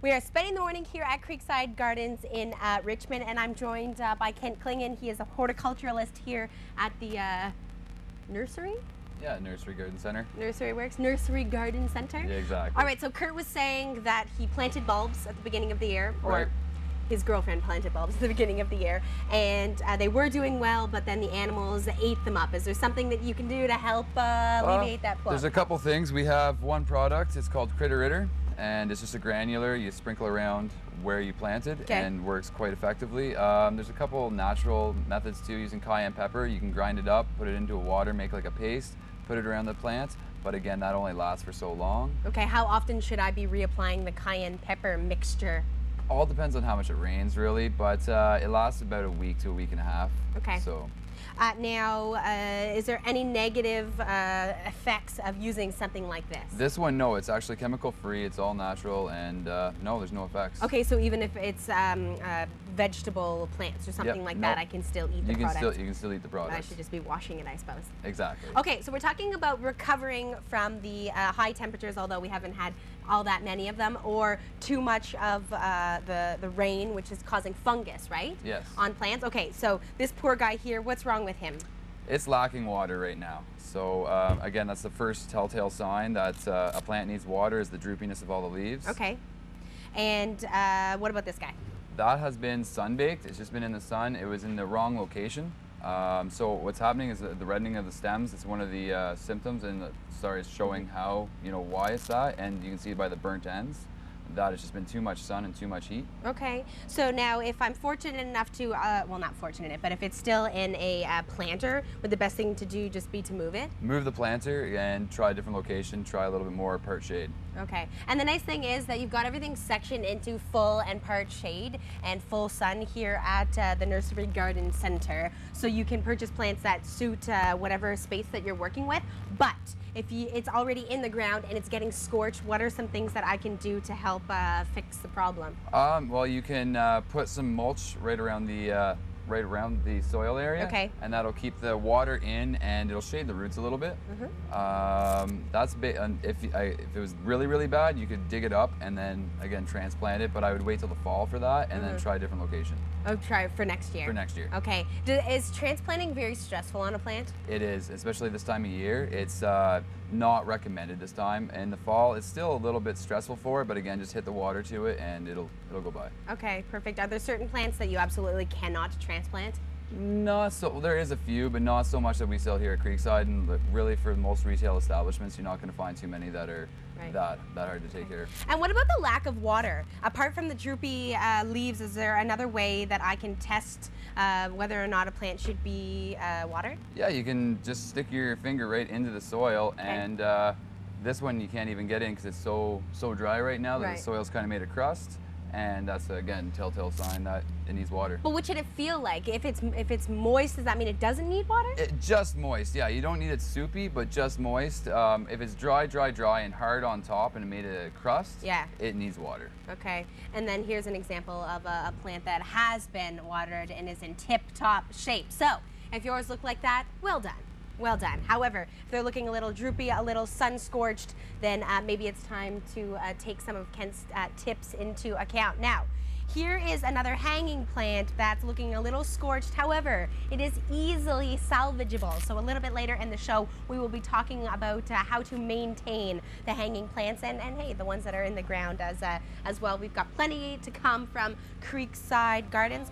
We are spending the morning here at Creekside Gardens in Richmond, and I'm joined by Kent Klingen. He is a horticulturalist here at the nursery? Yeah, Nursery Garden Center. Nursery Works, Nursery Garden Center. Yeah, exactly. All right, so Kurt was saying that he planted bulbs at the beginning of the year, or Right. his girlfriend planted bulbs at the beginning of the year, and they were doing well, but then the animals ate them up. Is there something that you can do to help alleviate that flow? There's a couple things. We have one product. It's called Ritter, and it's just a granular you sprinkle around where you planted and works quite effectively. There's a couple natural methods too, using cayenne pepper. You can grind it up, put it into a water, make like a paste, put it around the plant. But again, that only lasts for so long. Okay, how often should I be reapplying the cayenne pepper mixture? All depends on how much it rains, really, but it lasts about a week to a week and a half. Okay. So. Now, is there any negative effects of using something like this? This one, no, it's actually chemical free, it's all natural, and no, there's no effects. Okay, so even if it's vegetable plants or something like that, I can still eat the product? You can still eat the product. I should just be washing it, I suppose. Exactly. Okay, so we're talking about recovering from the high temperatures, although we haven't had all that many of them, or too much of the rain, which is causing fungus, right? Yes. On plants. Okay, so this poor guy here, what's wrong with him? It's lacking water right now. So again, that's the first telltale sign that a plant needs water, is the droopiness of all the leaves. Okay. And what about this guy? That has been sun-baked. It's just been in the sun. It was in the wrong location. So what's happening is the reddening of the stems. It's one of the symptoms, and it's showing how, why it's that, and you can see it by the burnt ends. That it's just been too much sun and too much heat. Okay, so now if I'm fortunate enough to, well, not fortunate, but if it's still in a planter, would the best thing to do just be to move it? Move the planter and try a different location, try a little bit more part shade. Okay, and the nice thing is that you've got everything sectioned into full and part shade and full sun here at the Nursery Garden Center, so you can purchase plants that suit whatever space that you're working with. But if it's already in the ground and it's getting scorched, what are some things that I can do to help fix the problem? Well, you can put some mulch right around the soil area. Okay. And that'll keep the water in, and it'll shade the roots a little bit. That's big. If it was really, really bad, you could dig it up and then again transplant it. But I would wait till the fall for that, and then try a different location. Oh, try it for next year. For next year. Okay. Is transplanting very stressful on a plant? It is, especially this time of year. It's not recommended this time. In the fall, it's still a little bit stressful for it, but again, just hit the water to it, and it'll go by. Okay, perfect. Are there certain plants that you absolutely cannot transplant? Not so. There is a few, but not so much that we sell here at Creekside. And really, for most retail establishments, you're not going to find too many that are that hard to take care of. And what about the lack of water? Apart from the droopy leaves, is there another way that I can test whether or not a plant should be watered? Yeah, you can just stick your finger right into the soil, and this one you can't even get in because it's so dry right now that the soil's kind of made a crust. And that's, again, telltale sign that it needs water. But what should it feel like? If it's moist, does that mean it doesn't need water? Just moist, yeah. You don't need it soupy, but just moist. If it's dry, and hard on top and it made a crust, it needs water. Okay. And then here's an example of a plant that has been watered and is in tip-top shape. So, if yours look like that, well done. Well done. However, if they're looking a little droopy, a little sun-scorched, then maybe it's time to take some of Kent's tips into account. Now, here is another hanging plant that's looking a little scorched. However, it is easily salvageable. So a little bit later in the show, we will be talking about how to maintain the hanging plants and hey, the ones that are in the ground as well. We've got plenty to come from Creekside Gardens.